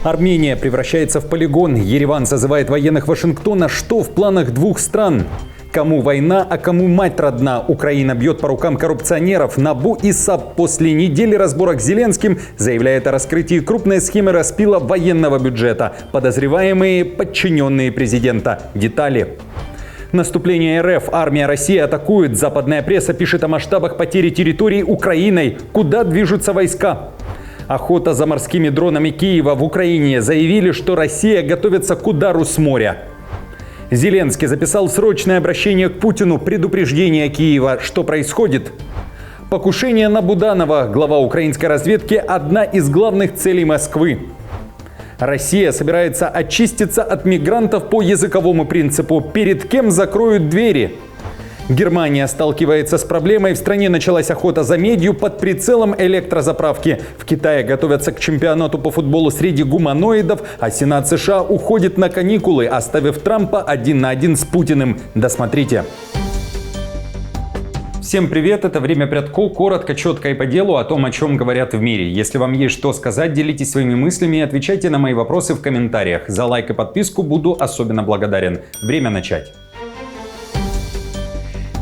Армения превращается в полигон. Ереван зазывает военных Вашингтона. Что в планах двух стран? Кому война, а кому мать родна? Украина бьет по рукам коррупционеров. НАБУ и САП после недели разборок с Зеленским заявляет о раскрытии крупной схемы распила военного бюджета. Подозреваемые – подчиненные президента. Детали. Наступление РФ. Армия России атакует. Западная пресса пишет о масштабах потери территории Украиной. Куда движутся войска? Охота за морскими дронами Киева. В Украине заявили, что Россия готовится к удару с моря. Зеленский записал срочное обращение к Путину. Предупреждение Киева. Что происходит? Покушение на Буданова. Глава украинской разведки – одна из главных целей Москвы. Россия собирается очиститься от мигрантов по языковому принципу. Перед кем закроют двери? Германия сталкивается с проблемой. В стране началась охота за медью под прицелом электрозаправки. В Китае готовятся к чемпионату по футболу среди гуманоидов, а Сенат США уходит на каникулы, оставив Трампа 1 на 1 с Путиным. Досмотрите. Всем привет, это «Время Прядко». Коротко, четко и по делу о том, о чем говорят в мире. Если вам есть что сказать, делитесь своими мыслями и отвечайте на мои вопросы в комментариях. За лайк и подписку буду особенно благодарен. Время начать.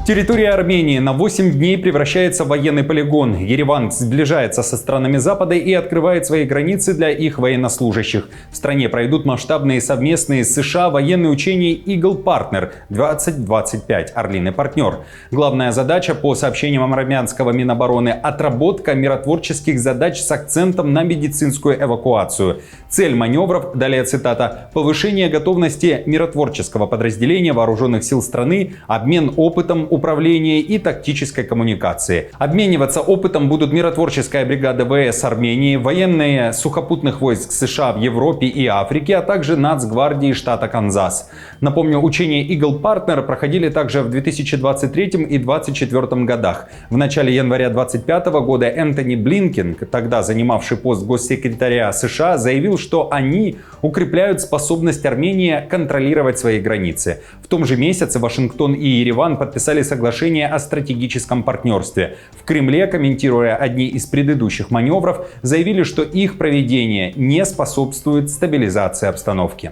Территория Армении на 8 дней превращается в военный полигон. Ереван сближается со странами Запада и открывает свои границы для их военнослужащих. В стране пройдут масштабные совместные с США военные учения Eagle Partner 2025 «Орлиный партнер». Главная задача, по сообщениям армянского Минобороны, отработка миротворческих задач с акцентом на медицинскую эвакуацию. Цель маневров, далее цитата, повышение готовности миротворческого подразделения вооруженных сил страны, обмен опытом, управления и тактической коммуникации. Обмениваться опытом будут миротворческая бригада ВС Армении, военные сухопутных войск США в Европе и Африке, а также Нацгвардии штата Канзас. Напомню, учения Eagle Partner проходили также в 2023 и 2024 годах. В начале января 2025 года Энтони Блинкен, тогда занимавший пост госсекретаря США, заявил, что они укрепляют способность Армении контролировать свои границы. В том же месяце Вашингтон и Ереван подписали соглашение о стратегическом партнерстве. В Кремле, комментируя одни из предыдущих маневров, заявили, что их проведение не способствует стабилизации обстановки.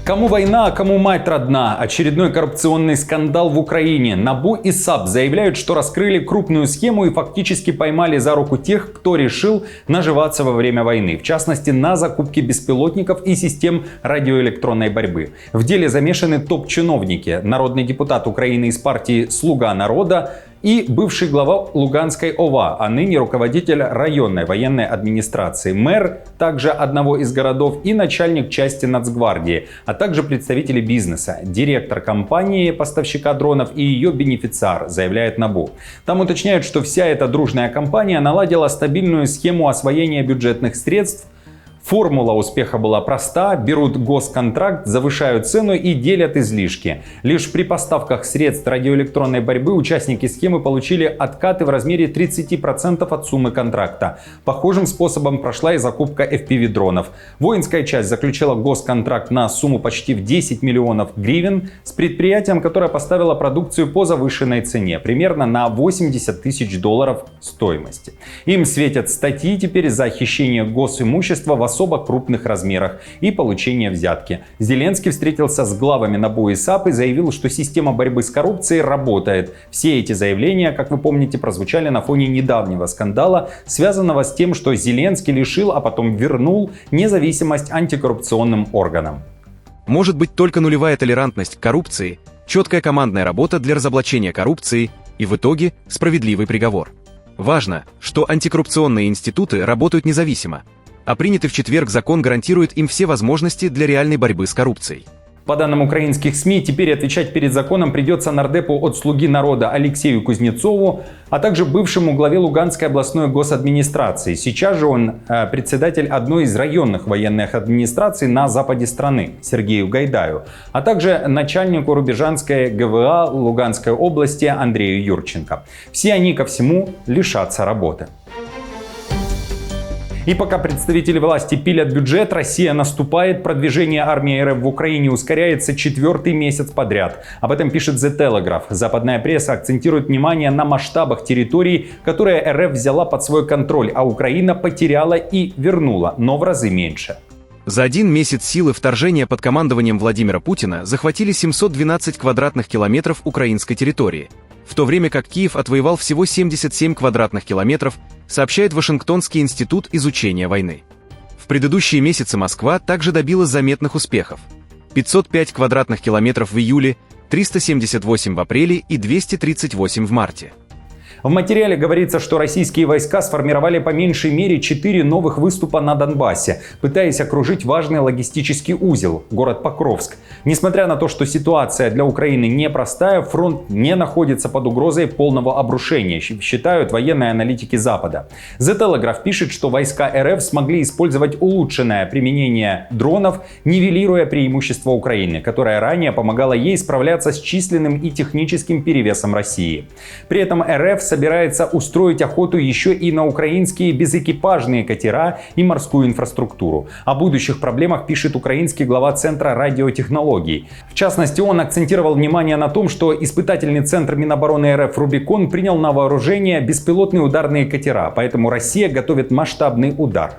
Кому война, а кому мать родна? Очередной коррупционный скандал в Украине. НАБУ и САП заявляют, что раскрыли крупную схему и фактически поймали за руку тех, кто решил наживаться во время войны. В частности, на закупке беспилотников и систем радиоэлектронной борьбы. В деле замешаны топ-чиновники. Народный депутат Украины из партии «Слуга народа» и бывший глава Луганской ОВА, а ныне руководитель районной военной администрации, мэр также одного из городов и начальник части Нацгвардии, а также представители бизнеса, директор компании поставщика дронов и ее бенефициар, заявляет НАБУ. Там уточняют, что вся эта дружная компания наладила стабильную схему освоения бюджетных средств. Формула успеха была проста: берут госконтракт, завышают цену и делят излишки. Лишь при поставках средств радиоэлектронной борьбы участники схемы получили откаты в размере 30% от суммы контракта. Похожим способом прошла и закупка FPV-дронов. Воинская часть заключила госконтракт на сумму почти в 10 миллионов гривен с предприятием, которое поставило продукцию по завышенной цене, примерно на $80 тысяч стоимости. Им светят статьи теперь за хищение госимущества в особо крупных размерах и получение взятки. Зеленский встретился с главами НАБУ и САП и заявил, что система борьбы с коррупцией работает. Все эти заявления, как вы помните, прозвучали на фоне недавнего скандала, связанного с тем, что Зеленский лишил, а потом вернул независимость антикоррупционным органам. Может быть только нулевая толерантность к коррупции, четкая командная работа для разоблачения коррупции и в итоге справедливый приговор. Важно, что антикоррупционные институты работают независимо, а принятый в четверг закон гарантирует им все возможности для реальной борьбы с коррупцией. По данным украинских СМИ, теперь отвечать перед законом придется нардепу от «Слуги народа» Алексею Кузнецову, а также бывшему главе Луганской областной госадминистрации. Сейчас же он председатель одной из районных военных администраций на западе страны, Сергею Гайдаю, а также начальнику Рубежанской ГВА Луганской области Андрею Юрченко. Все они ко всему лишатся работы. И пока представители власти пилят бюджет, Россия наступает, продвижение армии РФ в Украине ускоряется 4-й месяц подряд. Об этом пишет The Telegraph. Западная пресса акцентирует внимание на масштабах территорий, которые РФ взяла под свой контроль, а Украина потеряла и вернула, но в разы меньше. За 1 месяц силы вторжения под командованием Владимира Путина захватили 712 квадратных километров украинской территории, в то время как Киев отвоевал всего 77 квадратных километров, сообщает Вашингтонский институт изучения войны. В предыдущие месяцы Москва также добилась заметных успехов. 505 квадратных километров в июле, 378 в апреле и 238 в марте. В материале говорится, что российские войска сформировали по меньшей мере 4 новых выступа на Донбассе, пытаясь окружить важный логистический узел – город Покровск. Несмотря на то, что ситуация для Украины непростая, фронт не находится под угрозой полного обрушения, считают военные аналитики Запада. The Telegraph пишет, что войска РФ смогли использовать улучшенное применение дронов, нивелируя преимущество Украины, которое ранее помогало ей справляться с численным и техническим перевесом России. При этом РФ собирается устроить охоту еще и на украинские безэкипажные катера и морскую инфраструктуру. О будущих проблемах пишет украинский глава Центра радиотехнологий. В частности, он акцентировал внимание на том, что испытательный центр Минобороны РФ «Рубикон» принял на вооружение беспилотные ударные катера, поэтому Россия готовит масштабный удар.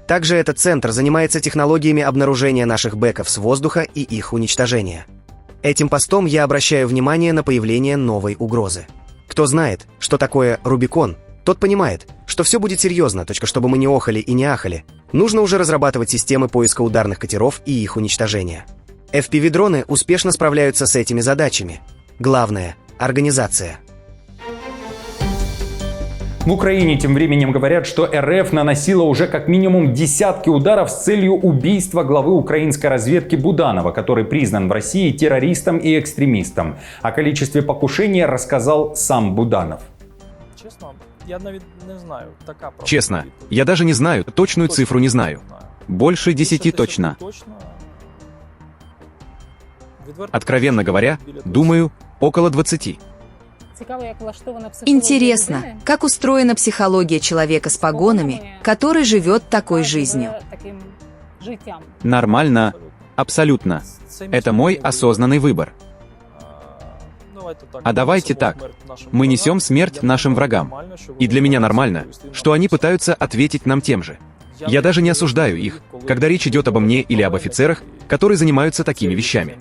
Также этот центр занимается технологиями обнаружения наших бэков с воздуха и их уничтожения. Этим постом я обращаю внимание на появление новой угрозы. Кто знает, что такое Рубикон, тот понимает, что все будет серьезно, чтобы мы не охали и не ахали. Нужно уже разрабатывать системы поиска ударных катеров и их уничтожения. FPV-дроны успешно справляются с этими задачами. Главное – организация. В Украине тем временем говорят, что РФ наносила уже как минимум десятки ударов с целью убийства главы украинской разведки Буданова, который признан в России террористом и экстремистом. О количестве покушений рассказал сам Буданов. Честно, я даже не знаю, точную цифру не знаю. Больше 10 точно. Откровенно говоря, думаю, около 20. Интересно, как устроена психология человека с погонами, который живет такой жизнью? Нормально, абсолютно. Это мой осознанный выбор. А давайте так. Мы несем смерть нашим врагам. И для меня нормально, что они пытаются ответить нам тем же. Я даже не осуждаю их, когда речь идет обо мне или об офицерах, которые занимаются такими вещами.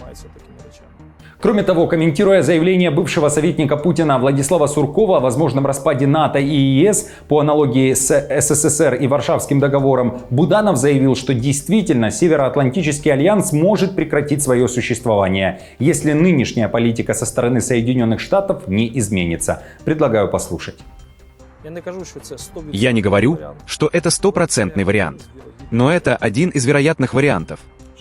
Кроме того, комментируя заявление бывшего советника Путина Владислава Суркова о возможном распаде НАТО и ЕС по аналогии с СССР и Варшавским договором, Буданов заявил, что действительно Североатлантический альянс может прекратить свое существование, если нынешняя политика со стороны Соединенных Штатов не изменится. Предлагаю послушать. Я не говорю, что это стопроцентный вариант. Но это один из вероятных вариантов.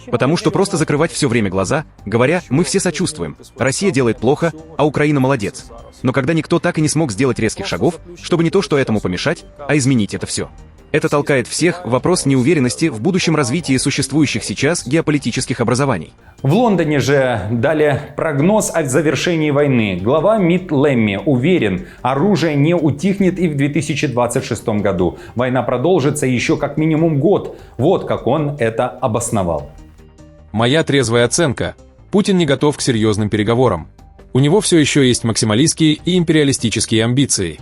Потому что просто закрывать все время глаза, говоря, мы все сочувствуем, Россия делает плохо, а Украина молодец. Но когда никто так и не смог сделать резких шагов, чтобы не то что этому помешать, а изменить это все. Это толкает всех в вопрос неуверенности в будущем развитии существующих сейчас геополитических образований. В Лондоне же дали прогноз о завершении войны. Глава МИД Лемми уверен, оружие не утихнет и в 2026 году. Война продолжится еще как минимум год. Вот как он это обосновал. Моя трезвая оценка – Путин не готов к серьезным переговорам. У него все еще есть максималистские и империалистические амбиции.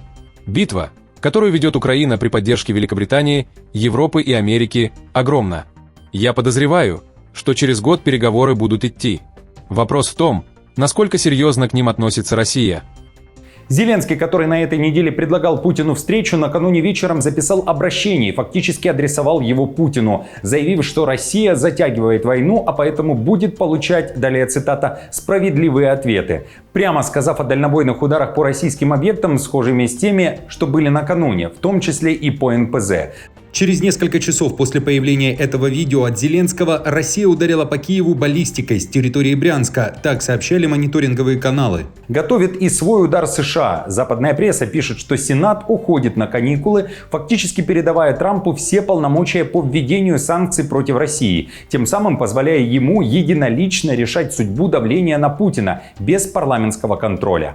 Битва, которую ведет Украина при поддержке Великобритании, Европы и Америки, огромна. Я подозреваю, что через год переговоры будут идти. Вопрос в том, насколько серьезно к ним относится Россия. Зеленский, который на этой неделе предлагал Путину встречу, накануне вечером записал обращение и фактически адресовал его Путину, заявив, что Россия затягивает войну, а поэтому будет получать, далее цитата, «справедливые ответы», прямо сказав о дальнобойных ударах по российским объектам, схожими с теми, что были накануне, в том числе и по НПЗ. Через несколько часов после появления этого видео от Зеленского Россия ударила по Киеву баллистикой с территории Брянска, так сообщали мониторинговые каналы. Готовит и свой удар США. Западная пресса пишет, что Сенат уходит на каникулы, фактически передавая Трампу все полномочия по введению санкций против России, тем самым позволяя ему единолично решать судьбу давления на Путина без парламентского контроля.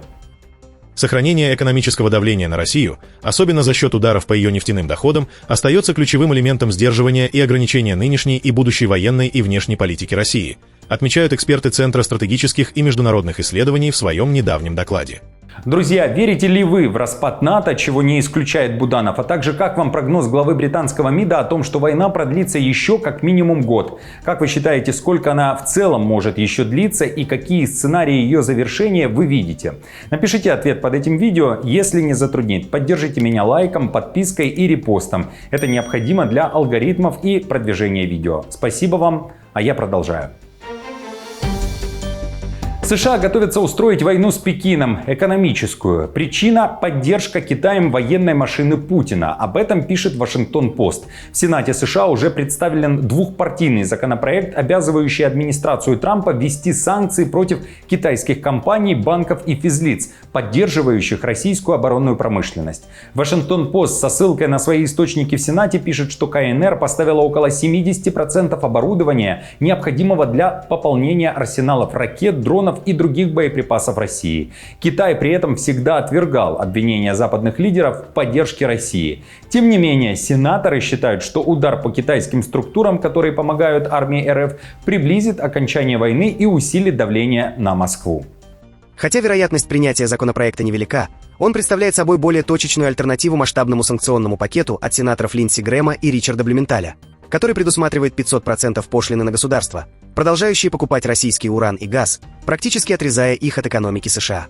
Сохранение экономического давления на Россию, особенно за счет ударов по ее нефтяным доходам, остается ключевым элементом сдерживания и ограничения нынешней и будущей военной и внешней политики России, отмечают эксперты Центра стратегических и международных исследований в своем недавнем докладе. Друзья, верите ли вы в распад НАТО, чего не исключает Буданов, а также как вам прогноз главы британского МИДа о том, что война продлится еще как минимум год? Как вы считаете, сколько она в целом может еще длиться и какие сценарии ее завершения вы видите? Напишите ответ под этим видео, если не затруднит. Поддержите меня лайком, подпиской и репостом. Это необходимо для алгоритмов и продвижения видео. Спасибо вам, а я продолжаю. США готовятся устроить войну с Пекином, экономическую. Причина – поддержка Китаем военной машины Путина. Об этом пишет Вашингтон-Пост. В Сенате США уже представлен двухпартийный законопроект, обязывающий администрацию Трампа ввести санкции против китайских компаний, банков и физлиц, поддерживающих российскую оборонную промышленность. Вашингтон-Пост со ссылкой на свои источники в Сенате пишет, что КНР поставила около 70% оборудования, необходимого для пополнения арсеналов ракет, дронов и других боеприпасов России. Китай при этом всегда отвергал обвинения западных лидеров в поддержке России. Тем не менее, сенаторы считают, что удар по китайским структурам, которые помогают армии РФ, приблизит окончание войны и усилит давление на Москву. Хотя вероятность принятия законопроекта невелика, он представляет собой более точечную альтернативу масштабному санкционному пакету от сенаторов Линдси Грэма и Ричарда Блюменталя, который предусматривает 500% пошлины на государство, продолжающие покупать российский уран и газ, практически отрезая их от экономики США.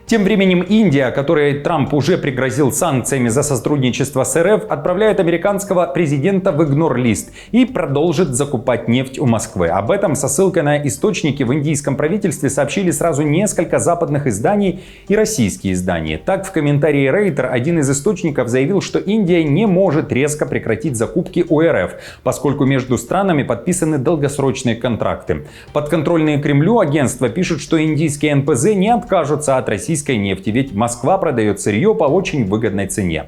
Тем временем Индия, которой Трамп уже пригрозил санкциями за сотрудничество с РФ, отправляет американского президента в игнор-лист и продолжит закупать нефть у Москвы. Об этом со ссылкой на источники в индийском правительстве сообщили сразу несколько западных изданий и российские издания. Так, в комментарии Рейтер один из источников заявил, что Индия не может резко прекратить закупки у РФ, поскольку между странами подписаны долгосрочные контракты. Подконтрольные Кремлю агентства пишут, что индийские НПЗ не откажутся от российской нефти, ведь Москва продает сырье по очень выгодной цене.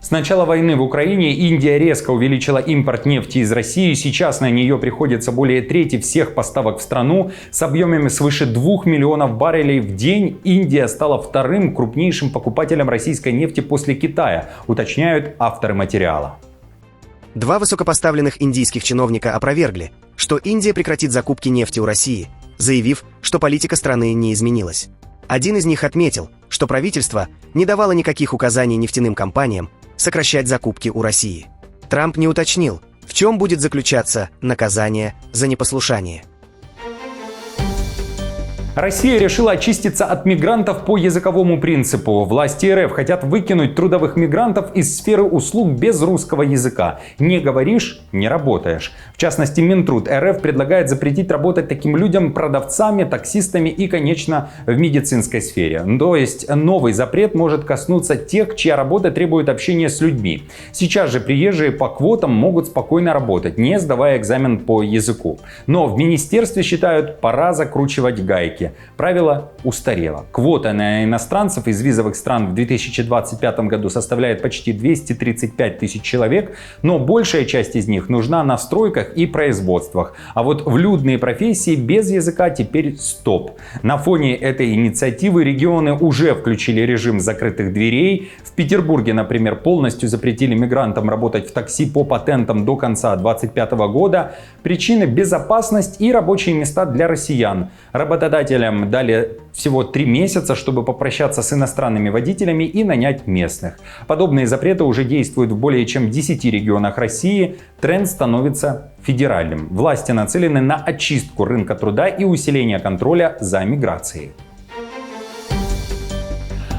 С начала войны в Украине Индия резко увеличила импорт нефти из России. Сейчас на нее приходится более трети всех поставок в страну. С объемами свыше 2 миллионов баррелей в день Индия стала вторым крупнейшим покупателем российской нефти после Китая, уточняют авторы материала. Два высокопоставленных индийских чиновника опровергли, что Индия прекратит закупки нефти у России, заявив, что политика страны не изменилась. Один из них отметил, что правительство не давало никаких указаний нефтяным компаниям сокращать закупки у России. Трамп не уточнил, в чем будет заключаться наказание за непослушание. Россия решила очиститься от мигрантов по языковому принципу. Власти РФ хотят выкинуть трудовых мигрантов из сферы услуг без русского языка. Не говоришь – не работаешь. В частности, Минтруд РФ предлагает запретить работать таким людям продавцами, таксистами и, конечно, в медицинской сфере. То есть новый запрет может коснуться тех, чья работа требует общения с людьми. Сейчас же приезжие по квотам могут спокойно работать, не сдавая экзамен по языку. Но в министерстве считают, пора закручивать гайки. Правило устарело. Квота на иностранцев из визовых стран в 2025 году составляет почти 235 тысяч человек, но большая часть из них нужна на стройках и производствах. А вот в людные профессии без языка теперь стоп. На фоне этой инициативы регионы уже включили режим закрытых дверей. В Петербурге, например, полностью запретили мигрантам работать в такси по патентам до конца 2025 года. Причины – безопасность и рабочие места для россиян. Работодателям дали всего 3 месяца, чтобы попрощаться с иностранными водителями и нанять местных. Подобные запреты уже действуют в более чем 10 регионах России. Тренд становится федеральным. Власти нацелены на очистку рынка труда и усиление контроля за миграцией.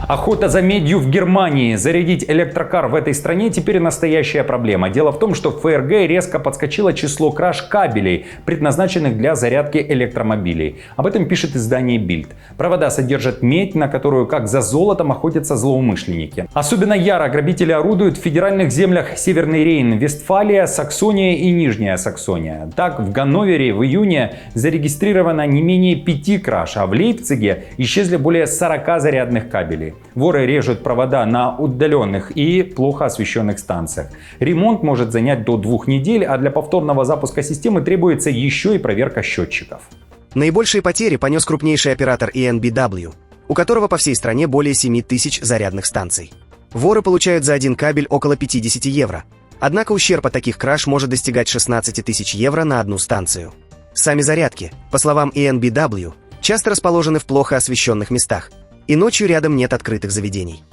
Охота за медью в Германии. Зарядить электрокар в этой стране теперь настоящая проблема. Дело в том, что в ФРГ резко подскочило число краж кабелей, предназначенных для зарядки электромобилей. Об этом пишет издание Bild. Провода содержат медь, на которую как за золотом охотятся злоумышленники. Особенно яро грабители орудуют в федеральных землях Северный Рейн, Вестфалия, Саксония и Нижняя Саксония. Так, в Ганновере в июне зарегистрировано не менее 5 краж, а в Лейпциге исчезли более 40 зарядных кабелей. Воры режут провода на удаленных и плохо освещенных станциях. Ремонт может занять до 2 недель, а для повторного запуска системы требуется еще и проверка счетчиков. Наибольшие потери понес крупнейший оператор ENBW. у которого по всей стране более 7000 зарядных станций. Воры получают за один кабель около 50 евро. Однако ущерб от таких краж может достигать 16 тысяч евро на одну станцию. Сами зарядки, по словам ENBW, часто расположены в плохо освещенных местах, и ночью рядом нет открытых заведений.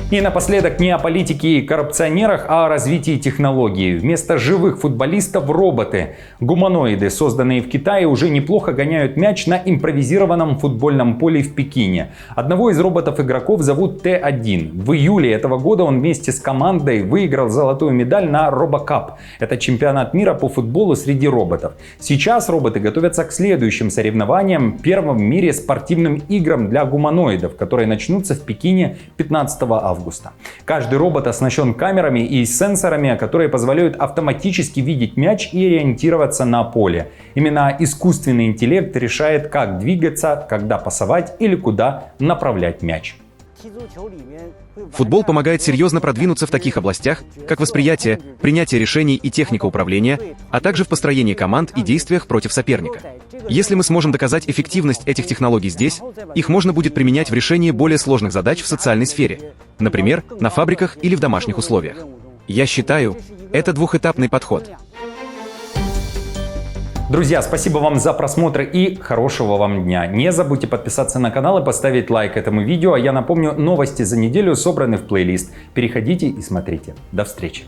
И напоследок не о политике и коррупционерах, а о развитии технологий. Вместо живых футболистов – роботы. Гуманоиды, созданные в Китае, уже неплохо гоняют мяч на импровизированном футбольном поле в Пекине. Одного из роботов-игроков зовут Т1. В июле этого года он вместе с командой выиграл золотую медаль на RoboCup. Это чемпионат мира по футболу среди роботов. Сейчас роботы готовятся к следующим соревнованиям, первым в мире спортивным играм для гуманоидов, которые начнутся в Пекине 15 августа. Каждый робот оснащен камерами и сенсорами, которые позволяют автоматически видеть мяч и ориентироваться на поле. Именно искусственный интеллект решает, как двигаться, когда пасовать или куда направлять мяч. Футбол помогает серьезно продвинуться в таких областях, как восприятие, принятие решений и техника управления, а также в построении команд и действиях против соперника. Если мы сможем доказать эффективность этих технологий здесь, их можно будет применять в решении более сложных задач в социальной сфере, например, на фабриках или в домашних условиях. Я считаю, это двухэтапный подход. Друзья, спасибо вам за просмотр и хорошего вам дня. Не забудьте подписаться на канал и поставить лайк этому видео. А я напомню, новости за неделю собраны в плейлист. Переходите и смотрите. До встречи.